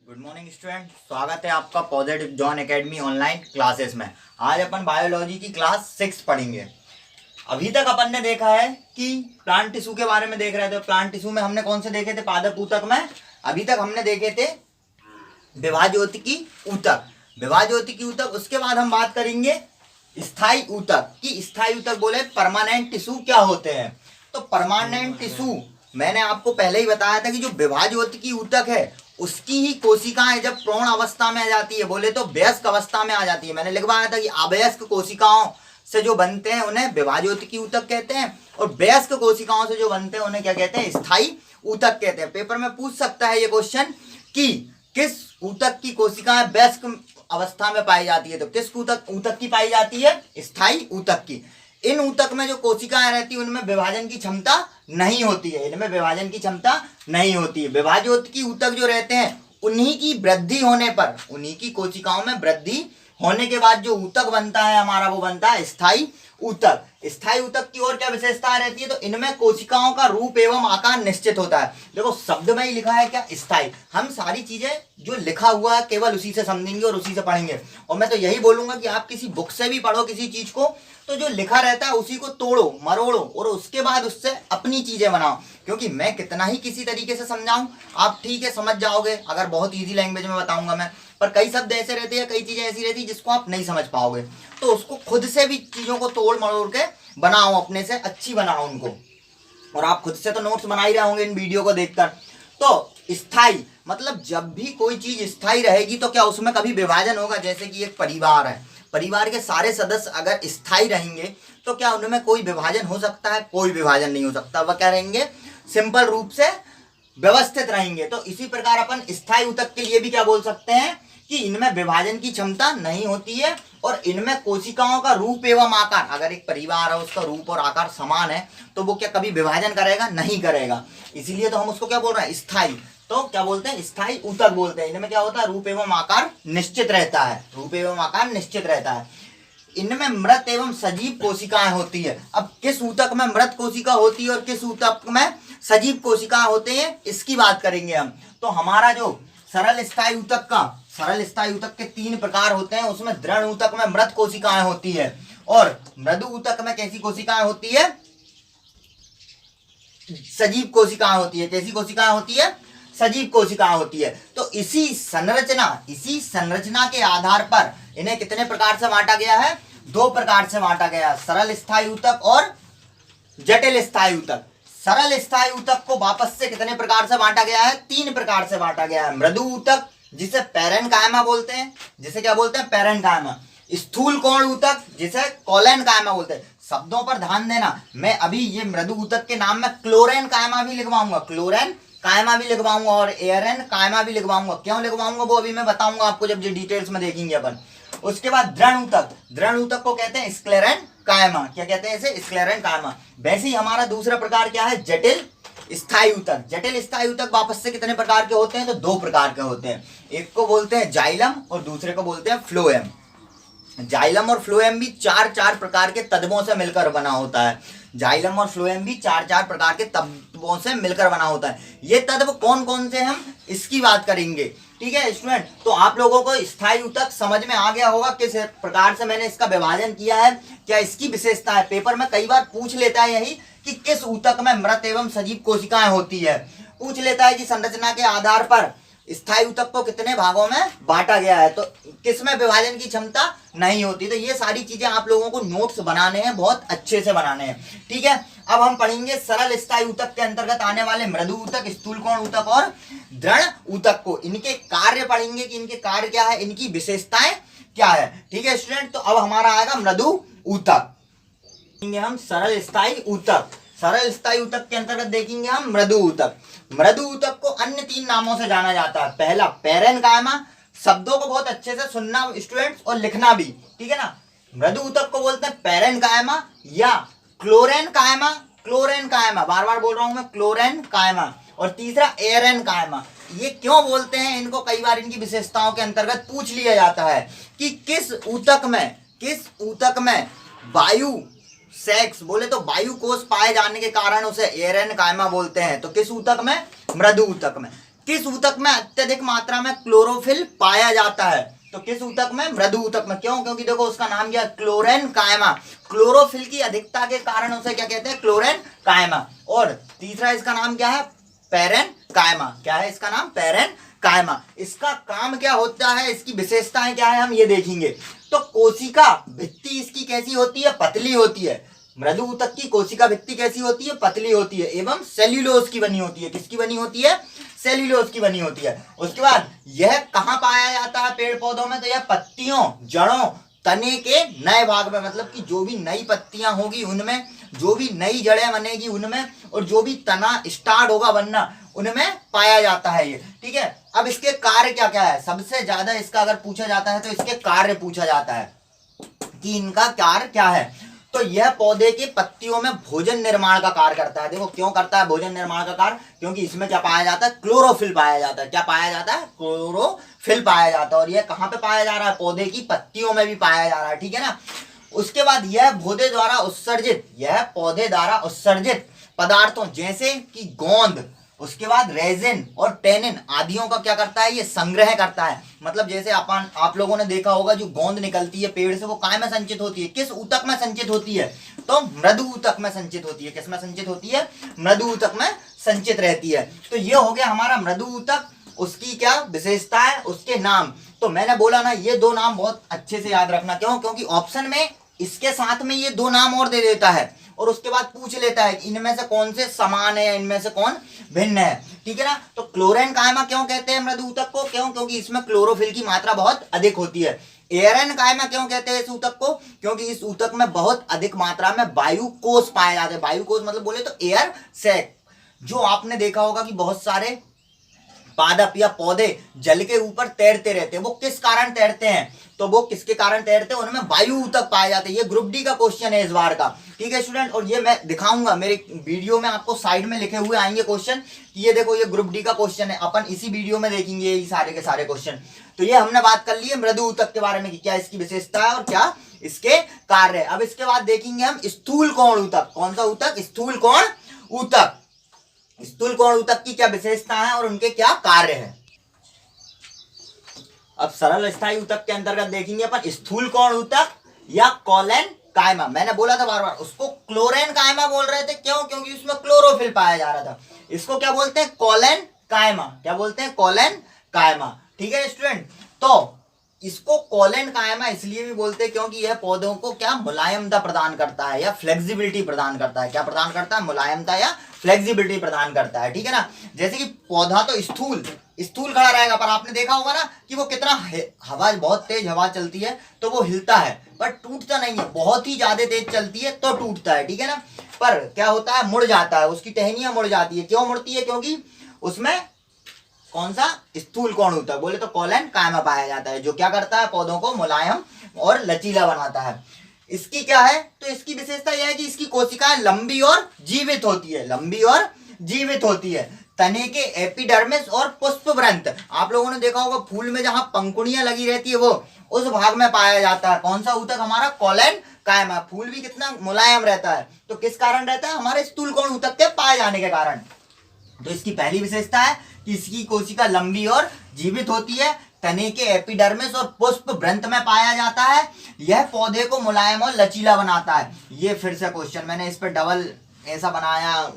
Good morning student, स्वागत है आपका positive John academy online classes में। आज अपन बायोलॉजी की क्लास 6 पढ़ेंगे। अभी तक अपन ने देखा है कि प्लांट टिश्यू के बारे में देख रहे थे। प्लांट टिश्यू में हमने कौन से देखे थे? पादप ऊतक में अभी तक हमने देखे थे विभाज्योतिकी ऊतक। विभाज्योतिकी ऊतक, उसके बाद हम बात करेंगे स्थायी ऊतक की। स्थायी ऊतक बोले परमानेंट टिश्यू क्या होते हैं। तो परमानेंट टिश्यू मैंने आपको पहले ही बताया था कि जो विभाज्योतिकी ऊतक है उसकी ही कोशिकाएं जब प्रौढ़ अवस्था में आ जाती है, बोले तो वयस्क अवस्था में आ जाती है। मैंने लिखवाया था कि अवयस्क कोशिकाओं से जो बनते हैं उन्हें विभाज्योतिकी ऊतक कहते हैं, और वयस्क कोशिकाओं से जो बनते हैं उन्हें क्या कहते हैं? स्थायी ऊतक कहते हैं। पेपर में पूछ सकता है ये क्वेश्चन कि किस ऊतक की कोशिकाएं वयस्क अवस्था में पाई जाती है। तो किस ऊतक की पाई जाती है? स्थायी ऊतक की। इन ऊतक में जो कोशिकाएं रहती है उनमें विभाजन की क्षमता नहीं होती है। इनमें विभाजन की क्षमता नहीं होती है। विभाज्योतिकी ऊतक जो रहते हैं उन्हीं की वृद्धि होने पर, उन्हीं की कोशिकाओं में वृद्धि होने के बाद जो ऊतक बनता है हमारा, वो बनता है स्थायी ऊतक। स्थायी ऊतक की और क्या विशेषताएं रहती है? तो इनमें कोशिकाओं का रूप एवं आकार निश्चित होता है। देखो शब्द में ही लिखा है क्या? स्थायी। हम सारी चीजें जो लिखा हुआ है केवल उसी से समझेंगे और उसी से पढ़ेंगे। और मैं तो यही बोलूंगा कि आप किसी बुक से भी पढ़ो किसी चीज को, तो जो लिखा रहता है उसी को तोड़ो मरोड़ो और उसके बाद उससे अपनी चीजें बनाओ। क्योंकि मैं कितना ही किसी तरीके से समझाऊं, आप ठीक है समझ जाओगे अगर बहुत इजी लैंग्वेज में बताऊंगा मैं, पर कई शब्द ऐसे रहते हैं, कई चीजें ऐसी रहती है जिसको आप नहीं समझ पाओगे। तो उसको खुद से भी चीजों को तोड़ मरोड़ के बनाओ, अपने से अच्छी बनाओ उनको। और आप खुद से तो नोट्स बना ही रहे होंगे इन वीडियो को देखकर। तो स्थायी मतलब जब भी कोई चीज स्थायी रहेगी तो क्या उसमें कभी विभाजन होगा। जैसे कि एक परिवार है, परिवार के सारे सदस्य अगर स्थायी रहेंगे तो क्या उनमें कोई विभाजन हो सकता है? कोई विभाजन नहीं हो सकता। वह क्या रहेंगे? सिंपल रूप से व्यवस्थित रहेंगे। तो इसी प्रकार अपन स्थायी ऊतक के लिए भी क्या बोल सकते हैं कि इनमें विभाजन की क्षमता नहीं होती है और इनमें कोशिकाओं का रूप एवं आकार, अगर एक परिवार है उसका रूप और आकार समान है तो वो क्या कभी विभाजन करेगा? नहीं करेगा। इसीलिए तो हम उसको क्या बोल रहे हैं? स्थायी। तो क्या बोलते हैं? स्थायी ऊतक बोलते हैं। इनमें क्या होता है? रूप एवं आकार निश्चित रहता है। रूप एवं आकार निश्चित रहता है। इनमें मृत एवं सजीव कोशिकाएं होती है। अब किस ऊतक में मृत कोशिका होती है और किस ऊतक में सजीव कोशिकाएं होते हैं, इसकी बात करेंगे हम। तो हमारा जो सरल स्थायी ऊतक के 3 प्रकार होते हैं। उसमें दृढ़ ऊतक में मृत कोशिकाएं होती है और मृदु ऊतक में कैसी कोशिकाएं होती है? सजीव कोशिकाएं होती है। कैसी कोशिकाएं होती है? सजीव कोशिकाएं होती है। तो इसी संरचना के आधार पर इन्हें कितने प्रकार से बांटा गया है? 2 प्रकार से बांटा गया है, सरल स्थायी ऊतक और जटिल स्थायी ऊतक। सरल स्थायी ऊतक को वापस से कितने प्रकार से बांटा गया है? 3 प्रकार से बांटा गया है। मृदु ऊतक जिसे पैरेन्काइमा बोलते हैं, जिसे क्या बोलते हैं? पैरेन्काइमा। स्थूल कोण ऊतक जिसे कोलेनकाइमा बोलते हैं। शब्दों पर ध्यान देना, मैं अभी ये मृदु ऊतक के नाम में क्लोरेनकाइमा भी लिखवाऊंगा, क्लोरेनकाइमा भी लिखवाऊंगा और एरेनकाइमा भी लिखवाऊंगा। क्यों लिखवाऊंगा वो अभी मैं बताऊंगा आपको जब ये डिटेल्स में देखेंगे अपन। उसके बाद दृढ़ ऊतक को कहते हैं स्क्लेरेनकाइमा। क्या कहते हैं इसे? स्क्लेरेनकाइमा। वैसे ही हमारा दूसरा प्रकार क्या है? जटिल स्थायी ऊतक। जटिल स्थायी ऊतक वापस से कितने प्रकार के होते हैं? तो 2 प्रकार के होते हैं। एक को बोलते हैं जाइलम और दूसरे को बोलते हैं फ्लोएम। जाइलम और फ्लोएम भी 4 प्रकार के तत्वों से मिलकर बना होता है। जाइलम और फ्लोएम भी 4 प्रकार के तत्वों से मिलकर बना होता है। ये तत्व कौन कौन से हम इसकी बात करेंगे। ठीक है स्टूडेंट, तो आप लोगों को स्थायी ऊतक समझ में आ गया होगा किस प्रकार से मैंने इसका विभाजन किया है, क्या इसकी विशेषता है। पेपर में कई बार पूछ लेता है यही कि किस ऊतक में मृत एवं सजीव कोशिकाएं होती है। पूछ लेता है कि संरचना के आधार पर स्थायी ऊतक को कितने भागों में बांटा गया है, तो किसमें विभाजन की क्षमता नहीं होती। तो ये सारी चीजें आप लोगों को नोट्स बनाने हैं, बहुत अच्छे से बनाने हैं। ठीक है, अब हम पढ़ेंगे सरल स्थायी ऊतक के अंतर्गत आने वाले मृदु ऊतक, स्थूल कोण ऊतक और दृढ़ ऊतक को। इनके कार्य पढ़ेंगे कि इनके कार्य क्या है, इनकी विशेषताएं क्या है। ठीक है स्टूडेंट, तो अब हमारा आएगा मृदु ऊतक। हम सरल स्थायी ऊतक। सरल स्थायी ऊतक के अंतर्गत देखेंगे हम मृदु ऊतक। मृदु ऊतक को अन्य 3 नामों से जाना जाता है। पहला पैरेन्काइमा, शब्दों को बहुत अच्छे से सुनना स्टूडेंट्स और लिखना भी, ठीक है ना। मृदु ऊतक को बोलते हैं पैरेन्काइमा या क्लोरेनकाइमा। क्लोरेनकाइमा, बार बार बोल रहा हूं मैं, क्लोरेनकाइमा। और तीसरा एरेनकाइमा। ये क्यों बोलते हैं इनको? कई बार इनकी विशेषताओं के अंतर्गत पूछ लिया जाता है कि किस ऊतक में वायु सेक्स, बोले तो वायु कोष पाए जाने के कारण उसे एरेनकाइमा बोलते हैं। तो किस ऊतक में? मृदु ऊतक में। किस ऊतक में अत्यधिक मात्रा में क्लोरोफिल पाया जाता है? तो किस ऊतक में? मृदु ऊतक में। क्यों? क्योंकि देखो उसका नाम क्या है, क्लोरेनकाइमा। क्लोरोफिल की अधिकता के कारण उसे क्या कहते हैं? क्लोरेनकाइमा। और तीसरा इसका नाम क्या है? पैरेनकाइमा। क्या है इसका नाम? पैरेनकाइमा। इसका काम क्या होता है, इसकी विशेषताएं क्या है, हम ये देखेंगे। तो कोशिका भित्ति इसकी कैसी होती है? पतली होती है। मृदु ऊतक की कोशिका भित्ति कैसी होती है? पतली होती है एवं सेल्यूलोज की बनी होती है। किसकी बनी होती है? सेल्यूलोज की बनी होती है। उसके बाद यह कहाँ पाया जाता है पेड़ पौधों में? तो यह पत्तियों, जड़ों, तने के नए भाग में, मतलब कि जो भी नई पत्तियां होगी उनमें, जो भी नई जड़ें बनेगी उनमें, और जो भी तना स्टार्ट होगा बनना उनमें पाया जाता है ये। ठीक है, अब इसके कार्य क्या क्या है? सबसे ज्यादा इसका अगर पूछा जाता है तो इसके कार्य पूछा जाता है कि इनका कार्य क्या है। तो यह पौधे के पत्तियों में भोजन निर्माण का कार्य करता है। देखो क्यों करता है भोजन निर्माण का कार्य? क्योंकि इसमें क्या पाया जाता है? क्लोरोफिल पाया जाता है। क्या पाया जाता है? क्लोरोफिल पाया जाता है। और यह कहाँ पे पाया जा रहा है? पौधे की पत्तियों में भी पाया जा रहा है। ठीक है ना। उसके बाद यह पौधे द्वारा उत्सर्जित पदार्थों जैसे कि गोंद, उसके बाद रेजिन और टेनिन आदियों का क्या करता है? ये संग्रह करता है। मतलब जैसे आप लोगों ने देखा होगा जो गोंद निकलती है पेड़ से, वो काय में संचित होती है? किस ऊतक में संचित होती है? तो मृदु ऊतक में संचित होती है। किस में संचित होती है? मृदु ऊतक में संचित रहती है। तो ये हो गया हमारा मृदु ऊतक, उसकी क्या विशेषता है, उसके नाम। तो मैंने बोला ना, ये दो नाम बहुत अच्छे से याद रखना। क्यों? क्योंकि ऑप्शन में इसके साथ में ये दो नाम और दे देता है और उसके बाद पूछ लेता है कि इनमें से कौन से समान है या इनमें से कौन भिन्न है। ठीक है ना। तो क्लोरेनकाइमा क्यों कहते हैं मृदु ऊतक को? क्यों? क्योंकि इसमें क्लोरोफिल की मात्रा बहुत अधिक होती है। एयरनकाइमा क्यों कहते हैं इस ऊतक को? क्योंकि इस ऊतक में बहुत अधिक मात्रा में वायु कोष पाए जाते हैं। वायु कोष मतलब बोले तो एयर सैक। जो आपने देखा होगा कि बहुत सारे पादप या पौधे जल के ऊपर तैरते रहते हैं, वो किस कारण तैरते हैं? तो वो किसके कारण तैरते हैं? उनमें वायु ऊतक पाए जाते हैं। ये ग्रुप डी का क्वेश्चन है इस बार का। ठीक है स्टूडेंट, और ये मैं दिखाऊंगा मेरे वीडियो में, आपको साइड में लिखे हुए आएंगे क्वेश्चन कि ये देखो ये ग्रुप डी का क्वेश्चन है। अपन इसी वीडियो में देखेंगे ये सारे के सारे क्वेश्चन। तो ये हमने बात कर ली है मृदु ऊतक के बारे में कि क्या इसकी विशेषता है और क्या इसके कार्य है। अब इसके बाद देखेंगे हम स्थूल कोण ऊतक। कौन सा ऊतक? स्थूल कोण ऊतक। स्थूल कोण ऊतक की क्या विशेषता है और उनके क्या कार्य है। अब सरल स्थायी ऊतक के अंतर्गत देखेंगे अपन स्थूल कोण ऊतक या कोलेनकाइमा। मैंने बोला था बार बार, उसको क्लोरेनकाइमा बोल रहे थे। क्यों? क्योंकि उसमें क्लोरोफिल पाया जा रहा था। इसको क्या बोलते हैं? कोलेनकाइमा। क्या बोलते हैं? कोलेनकाइमा। ठीक है स्टूडेंट। तो इसको कोलेनकाइमा इसलिए भी बोलते हैं क्योंकि यह पौधों को क्या मुलायमता प्रदान करता है या फ्लेक्सिबिलिटी प्रदान करता है। क्या प्रदान करता है? मुलायमता या फ्लेक्सिबिलिटी प्रदान करता है। ठीक है ना। जैसे कि पौधा तो स्थूल खड़ा रहेगा, पर आपने देखा होगा ना कि वो कितना हवा, बहुत तेज हवा चलती है तो वो हिलता है पर टूटता नहीं है। बहुत ही ज्यादा तेज चलती है तो टूटता है। ठीक है ना। पर क्या होता है? मुड़ जाता है, उसकी टहनियां मुड़ जाती है। क्यों मुड़ती है? क्योंकि उसमें कौन सा? स्थूल कोण ऊतक बोले तो कोलेनकाइमा पाया जाता है, जो क्या करता है? पौधों को मुलायम और लचीला बनाता है। इसकी क्या है? तो इसकी विशेषता यह है कि इसकी कोशिकाएं लंबी और जीवित होती है। लंबी और जीवित होती है। तने के एपिडर्मिस और पुष्पवृंत, आप लोगों ने देखा होगा फूल में जहां पंखुड़ियां लगी रहती है वो उस भाग में पाया जाता है। कौन सा ऊतक? हमारा कोलेनकाइमा। फूल भी कितना मुलायम रहता है, तो किस कारण रहता है? हमारे स्थूल कोण ऊतक के पाए जाने के कारण। तो इसकी पहली विशेषता है कि इसकी कोशिका लंबी और जीवित होती है। तने के एपिडर्मिस और पुष्पवृंत में पाया जाता है। यह पौधे को मुलायम और लचीला बनाता है। ये फिर से क्वेश्चन मैंने इस पर डबल ऐसा बनाया,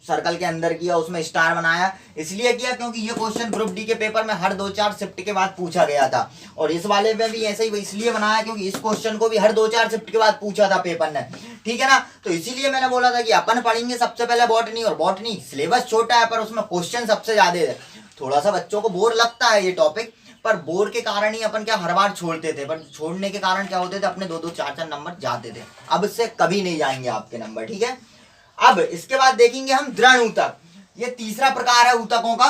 सर्कल के अंदर किया, उसमें स्टार बनाया, इसलिए किया क्योंकि ये क्वेश्चन ग्रुप डी के पेपर में हर 2-4 शिफ्ट के बाद पूछा गया था। और इस वाले में भी ऐसे ही इसलिए बनाया क्योंकि इस क्वेश्चन को भी हर 2-4 शिफ्ट के बाद पूछा था पेपर ने। ठीक है ना। तो इसीलिए मैंने बोला था कि अपन पढ़ेंगे सबसे पहले बॉटनी, और बॉटनी सिलेबस छोटा है पर उसमें क्वेश्चन सबसे ज्यादा है। थोड़ा सा बच्चों को बोर लगता है ये टॉपिक, पर बोर के कारण ही अपन क्या हर बार छोड़ते थे, पर छोड़ने के कारण क्या होते थे? अपने 2-2, 4-4 नंबर जाते थे। अब इससे कभी नहीं जाएंगे आपके नंबर। ठीक है। अब इसके बाद देखेंगे हम दृढ़ ऊतक। ये तीसरा प्रकार है ऊतकों का।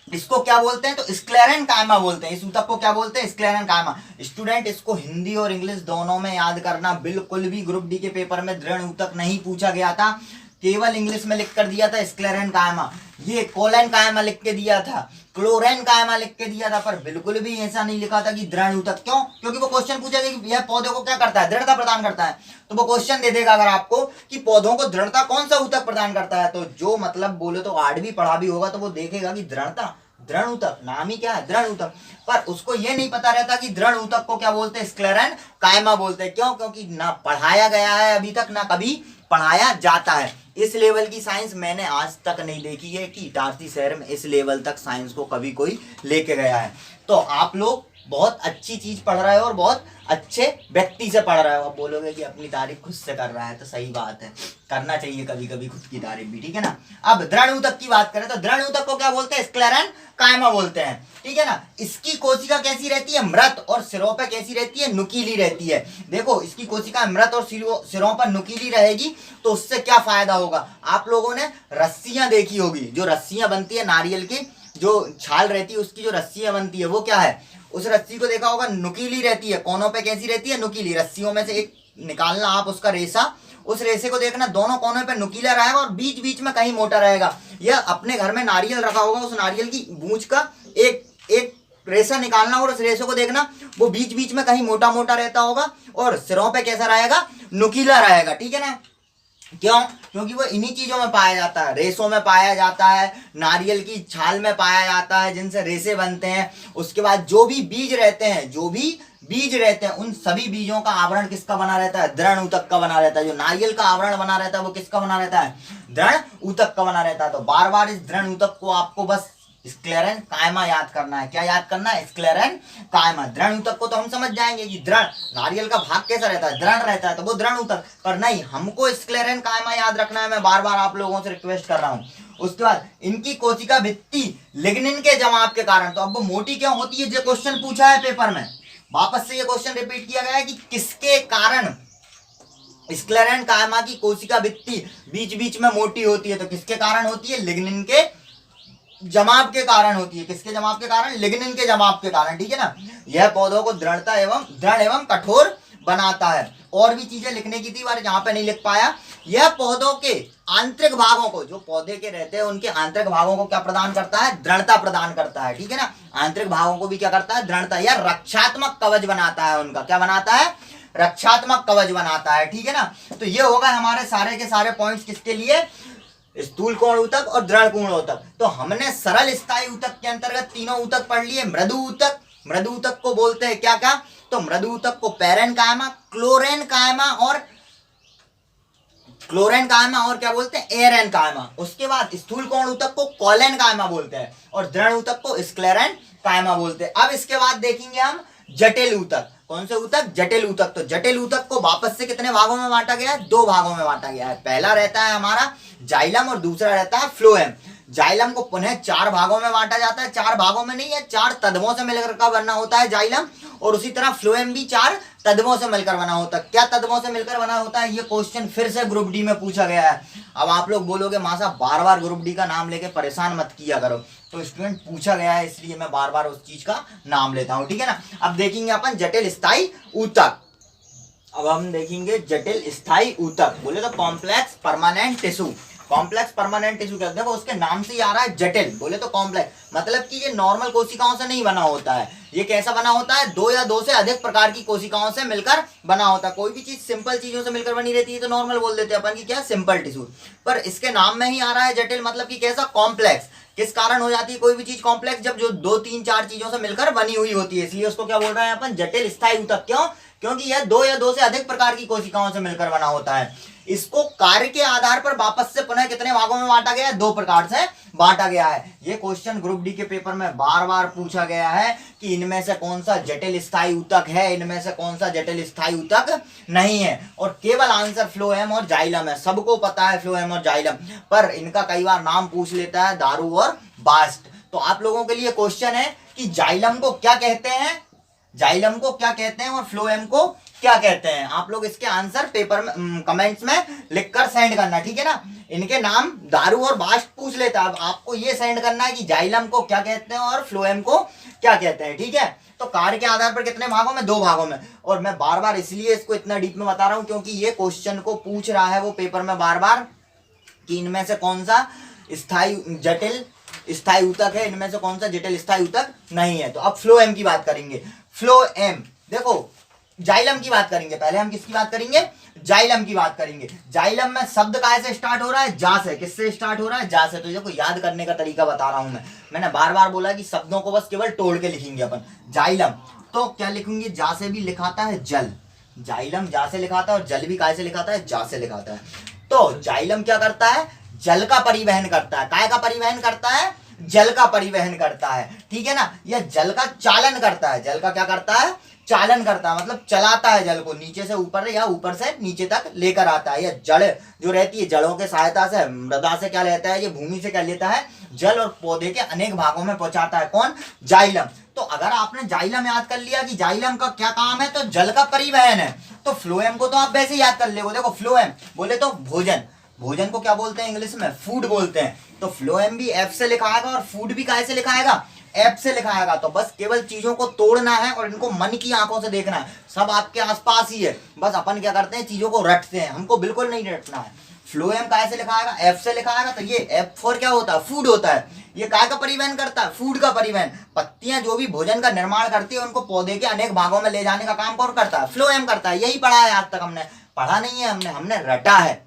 इसको क्या बोलते हैं? तो स्क्लेरेनकाइमा बोलते हैं। इस ऊतक को क्या बोलते हैं? स्क्लेरेनकाइमा। स्टूडेंट इसको हिंदी और इंग्लिश दोनों में याद करना। बिल्कुल भी ग्रुप डी के पेपर में दृढ़ ऊतक नहीं पूछा गया था, केवल इंग्लिश में लिख कर दिया था स्क्लेरेनकाइमा। ये कोलेन कायमा लिख के दिया था, क्लोरेन कायमा लिख के दिया था, पर बिल्कुल भी ऐसा नहीं लिखा था कि दृढ़ ऊतक। क्यों? क्योंकि वो क्वेश्चन पूछेगा कि यह पौधे को क्या करता है, दृढ़ता प्रदान करता है, तो वो क्वेश्चन दे देगा अगर आपको कि पौधों को दृढ़ता कौन सा ऊतक प्रदान करता है, तो जो मतलब बोले तो 8वीं पढ़ा भी होगा तो वो देखेगा कि दृढ़ता, दृढ़ ऊतक, नाम ही क्या है दृढ़ ऊतक, पर उसको ये नहीं पता रहता कि दृढ़ ऊतक को क्या बोलते हैं, स्क्लेरेन कायमा बोलते हैं। क्यों? क्योंकि ना पढ़ाया गया है अभी तक, ना कभी पढ़ाया जाता है। इस लेवल की साइंस मैंने आज तक नहीं देखी है कि इटारसी शहर में इस लेवल तक साइंस को कभी कोई लेके गया है। तो आप लोग बहुत अच्छी चीज पढ़ रहे हो और बहुत अच्छे व्यक्ति से पढ़ रहे हो। आप बोलोगे कि अपनी तारीफ खुद से कर रहा है, तो सही बात है, करना चाहिए कभी कभी खुद की तारीफ भी, ठीक है ना। अब दृढ़ ऊतक की बात करें तो दृढ़ ऊतक को क्या बोलते हैं, स्क्लेरेन कायमा बोलते हैं, ठीक है ना। इसकी कोशिका कैसी रहती है, मृत, और सिरों पर कैसी रहती है, नुकीली रहती है। देखो इसकी कोशिका मृत और सिरों पर नुकीली रहेगी तो उससे क्या फायदा होगा। आप लोगों ने रस्सियां देखी होगी, जो रस्सियां बनती है नारियल की, जो छाल रहती है उसकी जो रस्सियां बनती है वो क्या है, उस रस्सी को देखा होगा नुकीली रहती है, कोनों पे कैसी रहती है, नुकीली। रस्सियों में से एक निकालना आप उसका रेशा, उस रेशे को देखना दोनों कोनों पे नुकीला रहेगा और बीच बीच में कहीं मोटा रहेगा। या अपने घर में नारियल रखा होगा, उस नारियल की गूंज का एक एक रेशा निकालना और उस रेशे को देखना वो बीच बीच में कहीं मोटा मोटा रहता होगा और सिरों पे कैसा रहेगा, नुकीला रहेगा, ठीक है ना। क्यों? क्योंकि वो इन्हीं चीजों में पाया जाता है, रेशों में पाया जाता है, नारियल की छाल में पाया जाता है जिनसे रेशे बनते हैं। उसके बाद जो भी बीज रहते हैं, जो भी बीज रहते हैं, उन सभी बीजों का आवरण किसका बना रहता है, दृढ़ ऊतक का बना रहता है। जो नारियल का आवरण बना रहता है वो किसका बना रहता है, दृढ़ ऊतक का बना रहता है। तो बार बार इस दृढ़ ऊतक को आपको बस स्क्लेरेन कायमा याद करना है। क्या याद करना है, स्क्लेरेन कायमा। दृढ़ ऊतक को तो हम समझ जाएंगे कि दृढ़, नारियल का भाग कैसा रहता है, दृढ़ रहता है, तो वो दृढ़ ऊतक, पर नहीं, हमको स्क्लेरेन कायमा याद रखना है। मैं बार बार आप लोगों से रिक्वेस्ट कर रहा हूं। उसके बाद इनकी कोशिका भित्ति लिग्निन के जमाव के कारण, तो अब वो मोटी क्यों होती है, जो क्वेश्चन पूछा है पेपर में, वापस से ये क्वेश्चन रिपीट किया गया है कि किसके कारण स्क्लेरेन कायमा की कोशिका भित्ति बीच बीच में मोटी होती है, तो किसके कारण होती है, लिग्निन के जमाव के कारण होती है। किसके जमाव के कारण, लिग्निन के जमाव के कारण, ठीक है ना। यह पौधों को दृढ़ता एवं दृढ़ एवं कठोर बनाता है। और भी चीजें लिखने की थी पर यहाँ पे नहीं लिख पाया। यह पौधों के आंतरिक भागों को, जो पौधे के रहते हैं उनके आंतरिक भागों को क्या प्रदान करता है, दृढ़ता प्रदान करता है, ठीक है ना। आंतरिक भागों को भी क्या करता है, दृढ़ता या रक्षात्मक कवच बनाता है उनका। क्या बनाता है, रक्षात्मक कवच बनाता है, ठीक है ना। तो ये होगा हमारे सारे के सारे पॉइंट्स किसके लिए, स्थूल कोण ऊतक और दृढ़ कोण ऊतक। तो हमने सरल स्थायी ऊतक के अंतर्गत तीनों ऊतक पढ़ लिए। मृदु ऊतक, मृदु ऊतक को बोलते हैं क्या क्या, तो मृदु ऊतक को पैरेन कायमा, क्लोरेन कायमा और क्या बोलते हैं, एरेन कायमा। उसके बाद स्थूल कोण ऊतक को कोलेन कायमा बोलते हैं और दृढ़ ऊतक को स्क्लेरेन कायमा बोलते हैं। अब इसके बाद देखेंगे हम जटिल ऊतक। कौन से ऊतक, जटिल ऊतक। तो जटिल ऊतक को वापस से कितने भागों में बांटा गया है, 2 भागों में बांटा गया है। पहला रहता है हमारा जाइलम और दूसरा रहता है फ्लोएम। जाइलम को पुनः 4 भागों में बांटा जाता है, 4 भागों में नहीं है, 4 तत्वों से मिलकर का बना होता है जाइलम, और उसी तरह फ्लोएम भी 4 तत्वों से मिलकर बना होता है। क्या तत्वों से मिलकर बना होता है, ये क्वेश्चन फिर से ग्रुप डी में पूछा गया है। अब आप लोग बोलोगे मां साहब बार बार ग्रुप डी का नाम लेके परेशान मत किया करो, तो स्टूडेंट पूछा गया है इसलिए मैं बार बार उस चीज का नाम लेता हूं, ठीक है ना। अब देखेंगे अपन जटिल स्थायी ऊतक। अब हम देखेंगे जटिल स्थायी ऊतक, बोले तो complex permanent tissue. Complex permanent tissue क्या, देखो उसके नाम से ही आ रहा है जटिल, बोले तो कॉम्प्लेक्स, मतलब कि ये नॉर्मल कोशिकाओं से नहीं बना होता है। ये कैसा बना होता है, 2 या 2 से अधिक प्रकार की कोशिकाओं से मिलकर बना होता है। कोई भी चीज सिंपल चीजों से मिलकर बनी रहती है तो नॉर्मल बोल देते हैं अपन की क्या, सिंपल टिश्यू, पर इसके नाम में ही आ रहा है जटिल, मतलब कि कैसा, कॉम्प्लेक्स। किस कारण हो जाती है कोई भी चीज कॉम्प्लेक्स, जब जो 2, 3, 4 चीजों से मिलकर बनी हुई होती है, इसलिए उसको क्या बोल रहे हैं अपन, जटिल स्थायी ऊतक। क्यों, क्योंकि यह 2 या 2 से अधिक प्रकार की कोशिकाओं से मिलकर बना होता है। इसको कार्य के आधार पर वापस से पुनः कितने भागों में बांटा गया है, 2 प्रकार से बांटा गया है। ये क्वेश्चन ग्रुप डी के पेपर में बार बार पूछा गया है कि इनमें से कौन सा जटिल स्थायी ऊतक है, इनमें से कौन सा जटिल स्थायी ऊतक नहीं है, और केवल आंसर फ्लोएम और जाइलम है। सबको पता है फ्लोएम और जाइलम, पर इनका कई बार नाम पूछ लेता है दारू और बास्ट। तो आप लोगों के लिए क्वेश्चन है कि जाइलम को क्या कहते हैं, जाइलम को क्या कहते हैं और फ्लोएम को क्या कहते हैं। आप लोग इसके आंसर पेपर में कमेंट्स में लिखकर सेंड करना, ठीक है ना। इनके नाम दारू और बास्ट पूछ लेता है, अब आपको ये सेंड करना है कि जाइलम को क्या कहते हैं और फ्लोएम को क्या कहते हैं, ठीक है। तो कार्य के आधार पर कितने भागों में, 2 भागों में। और मैं बार बार इसलिए इसको इतना डीप में बता रहा हूं क्योंकि ये क्वेश्चन को पूछ रहा है वो पेपर में बार बार कि इनमें से कौन सा स्थायी जटिल स्थायी ऊतक है, इनमें से कौन सा जटिल स्थायी ऊतक नहीं है। तो अब फ्लोएम की बात करेंगे। फ्लोएम देखो जाइलम की बात करेंगे, पहले हम किसकी बात करेंगे, जाइलम की बात करेंगे। जाइलम में शब्द काय से स्टार्ट हो रहा है, जा से। किससे स्टार्ट हो रहा है, जा से। तो देखो याद करने का तरीका बता रहा हूं मैंने बार बार बोला कि शब्दों को बस केवल तोड़ के लिखेंगे अपन। जाइलम तो क्या लिखेंगे, जा से भी लिखाता है जल, जाइलम जा से लिखाता है, और जल भी काय से लिखाता है, जा से लिखाता है। तो जाइलम क्या करता है, जल का परिवहन करता है। काय का परिवहन करता है, जल का परिवहन करता है, ठीक है ना। यह जल का चालन करता है, जल का क्या करता है, चालन करता है, मतलब चलाता है जल को, नीचे से ऊपर या ऊपर से नीचे तक लेकर आता है। यह जड़ जो रहती है, जड़ों के सहायता से, मृदा से क्या लेता है, ये भूमि से क्या लेता है, जल, और पौधे के अनेक भागों में पहुंचाता है। कौन, जाइलम। तो अगर आपने जाइलम याद कर लिया कि जाइलम का क्या काम है, तो जल का परिवहन है, तो फ्लोएम को तो आप वैसे याद कर ले। देखो फ्लोएम बोले तो भोजन, भोजन को क्या बोलते हैं इंग्लिश में, फूड बोलते हैं। तो फ्लोएम भी एफ से लिखाएगा और फूड भी काय से लिखाएगा, एफ से लिखाएगा। तो बस केवल चीजों को तोड़ना है और इनको मन की आंखों से देखना है, सब आपके आसपास ही है। बस अपन क्या करते हैं, चीजों को रटते हैं, हमको बिल्कुल नहीं रटना है। फ्लोएम काय से लिखाएगा, एफ से लिखाएगा। तो ये एफ फॉर क्या होता है, फूड होता है। ये काय का परिवहन करता है, फूड का परिवहन। पत्तियां जो भी भोजन का निर्माण करती है, उनको पौधे के अनेक भागों में ले जाने का काम कौन करता है, फ्लोएम करता है। यही पढ़ा है आज तक हमने, पढ़ा नहीं है हमने रटा है।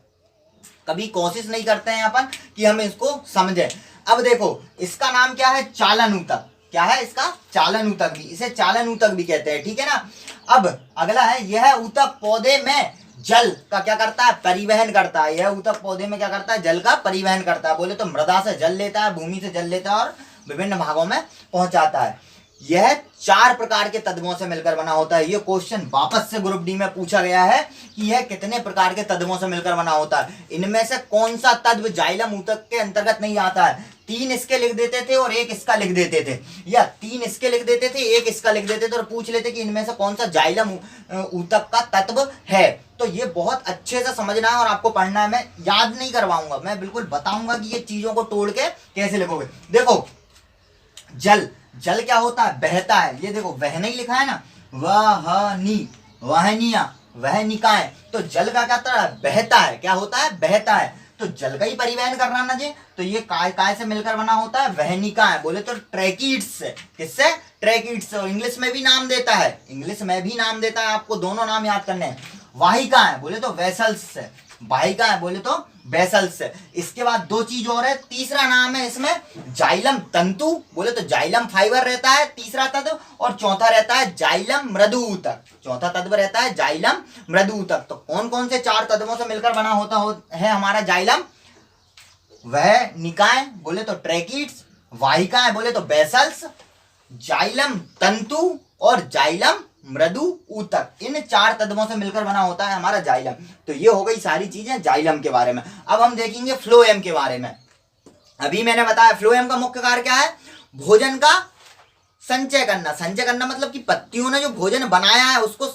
कभी कोशिश नहीं करते हैं अपन कि हम इसको समझें। अब देखो इसका नाम क्या है, चालन ऊतक। क्या है इसका, चालन ऊतक भी, इसे चालन ऊतक भी कहते हैं, ठीक है ना। अब अगला है, यह ऊतक पौधे में जल का क्या करता है, परिवहन करता है। यह ऊतक पौधे में क्या करता है, जल का परिवहन करता है। बोले तो मृदा से जल लेता है, भूमि से जल लेता है और विभिन्न भागों में पहुंचाता है। यह 4 प्रकार के तत्वों से मिलकर बना होता है। यह क्वेश्चन वापस से ग्रुप डी में पूछा गया है कि यह कितने प्रकार के तत्वों से मिलकर बना होता है, इनमें से कौन सा तत्व जाइलम ऊतक के अंतर्गत नहीं आता है। 3 इसके लिख देते थे और 1 इसका लिख देते थे, या 3 इसके लिख देते थे, 1 इसका लिख देते थे और पूछ लेते कि इनमें से कौन सा जाइलम ऊतक का तत्व है। तो ये बहुत अच्छे से समझना है और आपको पढ़ना है। मैं याद नहीं करवाऊंगा, मैं बिल्कुल बताऊंगा कि ये चीजों को तोड़ के कैसे लिखोगे। देखो जल, जल क्या होता है, बहता है। ये देखो वह नहीं लिखा है ना, वहनी, वहनिया, वहनिकाएं। तो जल का क्या होता है, बहता है। क्या होता है, बहता है। तो जल का ही परिवहन करना ना जी। तो ये काय काय से मिलकर बना होता है, वहनिकाएं। बोले तो ट्रैकिड्स से। किससे, ट्रैकिड्स से। इंग्लिश में भी नाम देता है, इंग्लिश में भी नाम देता है, आपको दोनों नाम याद करने हैं। वाहिकाएं बोले तो वेसल्स से, वाहिकाएं बोले तो वेसल्स से। इसके बाद 2 चीज और है, तीसरा नाम है इसमें जाइलम तंतु, बोले तो जाइलम फाइबर रहता है तीसरा तत्व, और चौथा रहता है जाइलम मृदु ऊतक। चौथा तत्व रहता है जाइलम मृदु ऊतक। तो कौन कौन से 4 तत्वों से मिलकर बना होता है हमारा जाइलम, वह निकाय बोले तो ट्रैकिड्स, वाहिकाएं बोले तो बेसल्स, जाइलम तंतु और जाइलम मृदु ऊतक। इन 4 तत्वों से मिलकर बना होता है हमारा जाइलम। तो ये हो गई सारी चीजें जाइलम के बारे में। अब हम देखेंगे फ्लोएम के बारे में। अभी मैंने बताया फ्लोएम का मुख्य कार्य क्या है, भोजन का संचय करना। संचय करना मतलब कि पत्तियों ने जो भोजन बनाया है उसको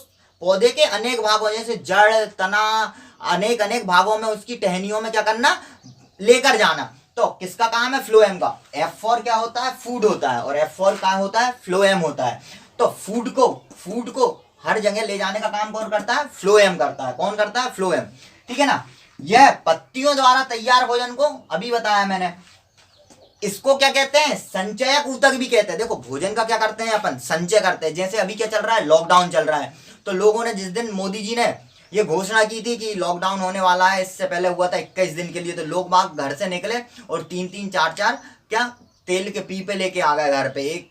पौधे के अनेक भागों, जैसे जड़, तना, अनेक अनेक भागों में, उसकी टहनियों में क्या करना, लेकर जाना। तो किसका काम है, फ्लोएम का। एफ फॉर क्या होता है, फूड होता है, और एफ फॉर क्या होता है, फ्लोएम होता है। तो फूड को हर जगह ले जाने का काम कौन करता है, फ्लोएम करता है। कौन करता है, फ्लोएम, ठीक है ना। यह पत्तियों द्वारा तैयार भोजन को, अभी बताया मैंने, इसको क्या कहते हैं, संचयक ऊतक भी कहते हैं। देखो भोजन का क्या करते हैं अपन, संचय करते हैं। जैसे अभी क्या चल रहा है, लॉकडाउन चल रहा है। तो लोगों ने जिस दिन मोदी जी ने ये घोषणा की थी कि लॉकडाउन होने वाला है, इससे पहले हुआ था 21 दिन के लिए, तो लोग बाग घर से निकले और 3-3, 4-4 क्या तेल के पीपे लेके आ गए घर पे, एक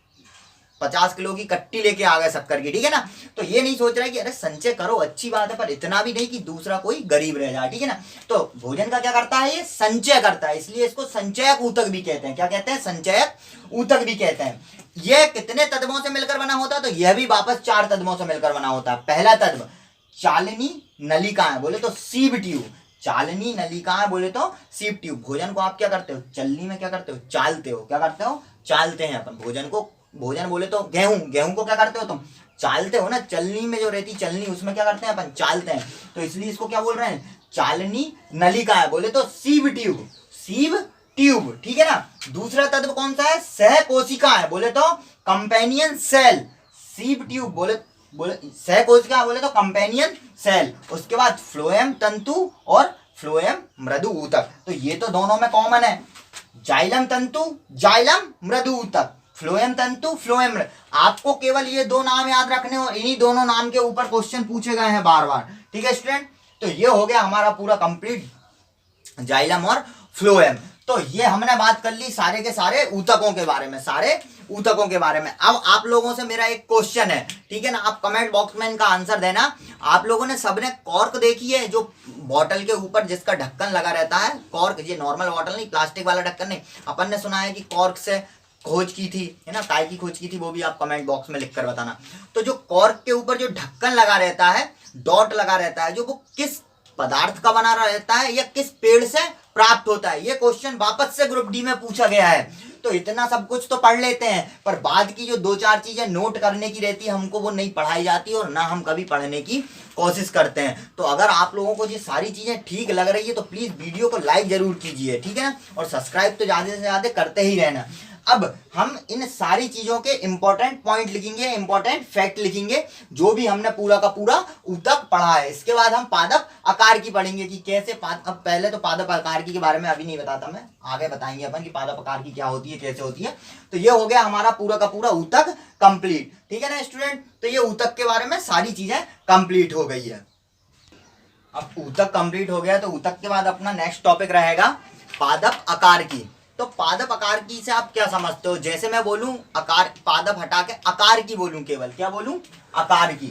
50 किलो की कट्टी लेके आ गए शक्कर की, ठीक है ना। तो ये नहीं सोच रहा है कि अरे संचय करो, अच्छी बात है, पर इतना भी नहीं कि दूसरा कोई गरीब रह जाए, ठीक है ना। तो भोजन का क्या करता है, ये संचय करता है, इसलिए इसको संचयक ऊतक भी कहते हैं। क्या कहते हैं, संचयक ऊतक भी कहते हैं। यह कितने तत्वों से मिलकर बना होता है, तो यह भी वापस 4 तत्वों से मिलकर बना होता है। पहला तत्व चालनी नलिकाएं, बोले तो सीब ट्यूब। चालनी नलिकाएं बोले तो सीब ट्यूब। भोजन को आप क्या करते हो, चलनी में क्या करते हो, चालते हो। क्या करते हो, चालते हैं अपन भोजन को। भोजन बोले तो गेहूं, गेहूं को क्या करते हो तुम, चालते हो ना। चलनी में जो रहती चलनी, उसमें क्या करते हैं अपन, चालते हैं। तो इसलिए इसको क्या बोल रहे हैं, चालनी नलिकाएं, बोले तो सीब ट्यूब, सीब ट्यूब, ठीक है ना। दूसरा तत्व कौन सा है, सहकोशिकाएं, बोले तो कंपेनियन सेल। सीब ट्यूब बोले सहकोशिका, बोले तो कंपेनियन सेल। उसके बाद फ्लोएम तंतु और फ्लोएम मृदु ऊतक। तो ये तो दोनों में कॉमन है, जाइलम तंतु, जाइलम मृदु ऊतक, फ्लोएम तंतु, फ्लोएम मृदु। आपको केवल ये दो नाम याद रखने और इन्हीं दोनों नाम के ऊपर क्वेश्चन पूछे गए हैं बार बार। ठीक है स्टूडेंट, तो ये हो गया हमारा पूरा कंप्लीट जाइलम और फ्लोएम। तो ये हमने बात कर ली सारे के सारे ऊतकों के बारे में, सारे ऊतकों के बारे में। अब आप लोगों से मेरा एक क्वेश्चन है, ठीक है ना, आप कमेंट बॉक्स में इनका आंसर देना। आप लोगों ने सबने कॉर्क देखी है, जो बॉटल के ऊपर जिसका ढक्कन लगा रहता है, कॉर्क, ये नॉर्मल बॉटल नहीं, प्लास्टिक वाला ढक्कन नहीं। अपन ने सुना है कि कॉर्क से खोज की थी, है ना, काय की खोज की थी, वो भी आप कमेंट बॉक्स में लिखकर बताना। तो जो कॉर्क के ऊपर जो ढक्कन लगा रहता है, डॉट लगा रहता है, जो वो किस पदार्थ का बना रहता है या किस पेड़ से प्राप्त होता है, ये क्वेश्चन वापस से ग्रुप डी में पूछा गया है। तो इतना सब कुछ तो पढ़ लेते हैं, पर बाद की जो दो चार चीजें नोट करने की रहती है हमको, वो नहीं पढ़ाई जाती और ना हम कभी पढ़ने की कोशिश करते हैं। तो अगर आप लोगों को ये सारी चीजें ठीक लग रही है तो प्लीज वीडियो को लाइक जरूर कीजिए, ठीक है ना, और सब्सक्राइब तो ज्यादा से ज्यादा करते ही रहना। अब हम इन सारी चीजों के इंपॉर्टेंट पॉइंट लिखेंगे, इंपॉर्टेंट फैक्ट लिखेंगे, जो भी हमने पूरा का पूरा ऊतक पढ़ा है। इसके बाद हम पादप आकार की पढ़ेंगे कि कैसे अब पहले तो पादप आकार की के बारे में अभी नहीं बताता मैं, आगे बताएंगे अपन कि पादप आकार की क्या होती है, कैसे होती है। तो ये हो गया हमारा पूरा का पूरा ऊतक कंप्लीट, ठीक है ना स्टूडेंट। तो ये ऊतक के बारे में सारी चीजें कंप्लीट हो गई है। अब ऊतक कंप्लीट हो गया तो ऊतक के बाद अपना नेक्स्ट टॉपिक रहेगा पादप आकार की। तो पादप आकार की से आप क्या समझते हो? जैसे मैं बोलूं आकार, पादप हटा के आकार की बोलूं, केवल क्या बोलूं? आकार की।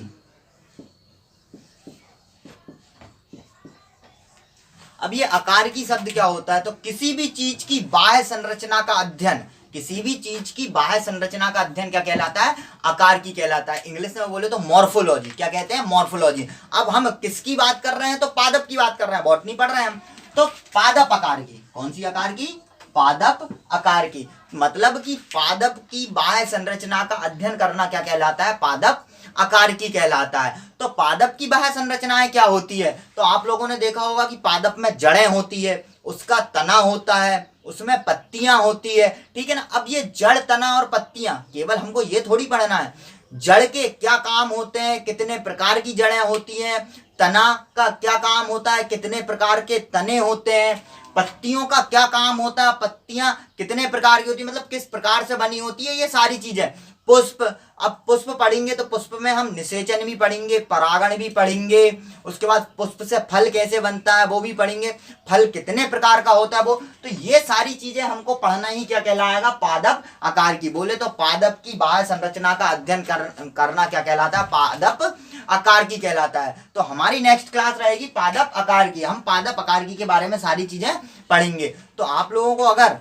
अब ये आकार की शब्द क्या होता है? तो किसी भी चीज की बाह्य संरचना का अध्ययन, किसी भी चीज की बाह्य संरचना का अध्ययन क्या कहलाता है? आकार की कहलाता है। इंग्लिश में बोले तो मॉर्फोलॉजी। क्या कहते हैं? मॉर्फोलॉजी। अब हम किसकी बात कर रहे हैं? तो पादप की बात कर रहे हैं, बॉटनी पढ़ रहे हैं हम। तो पादप आकार की, कौन सी आकार की? पादप आकार की। मतलब कि पादप की बाह्य संरचना का अध्ययन करना क्या कहलाता है? पादप आकार की कहलाता है। तो पादप की बाह्य संरचनाएं क्या होती है? तो आप लोगों ने देखा होगा कि पादप में जड़ें होती है, उसका तना होता है, उसमें पत्तियां होती है, ठीक है ना। अब ये जड़, तना और पत्तियां, केवल हमको ये थोड़ी पढ़ना है, जड़ के क्या काम होते हैं, कितने प्रकार की जड़ें होती हैं, तना का क्या काम होता है, कितने प्रकार के तने होते हैं, पत्तियों का क्या काम होता है, पत्तियां कितने प्रकार की होती है, मतलब किस प्रकार से बनी होती है, ये सारी चीजें। पुष्प, अब पुष्प पढ़ेंगे तो पुष्प में हम निषेचन भी पढ़ेंगे, परागण भी पढ़ेंगे, उसके बाद पुष्प से फल कैसे बनता है वो भी पढ़ेंगे, फल कितने प्रकार का होता है वो। तो ये सारी चीजें हमको पढ़ना ही क्या कहलाएगा? पादप आकार की। बोले तो पादप की बाह्य संरचना का अध्ययन करना क्या कहलाता है? पादप आकार की कहलाता है। तो हमारी नेक्स्ट क्लास रहेगी पादप आकार की। हम पादप आकार की के बारे में सारी चीजें पढ़ेंगे। तो आप लोगों को अगर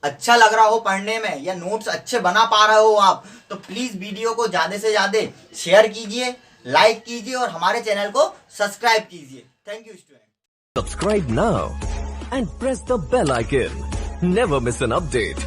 अच्छा लग रहा हो पढ़ने में, या नोट्स अच्छे बना पा रहे हो आप, तो प्लीज वीडियो को ज्यादा से ज्यादा शेयर कीजिए, लाइक कीजिए और हमारे चैनल को सब्सक्राइब कीजिए। Thank you student. Subscribe now and press the bell icon. Never miss an update.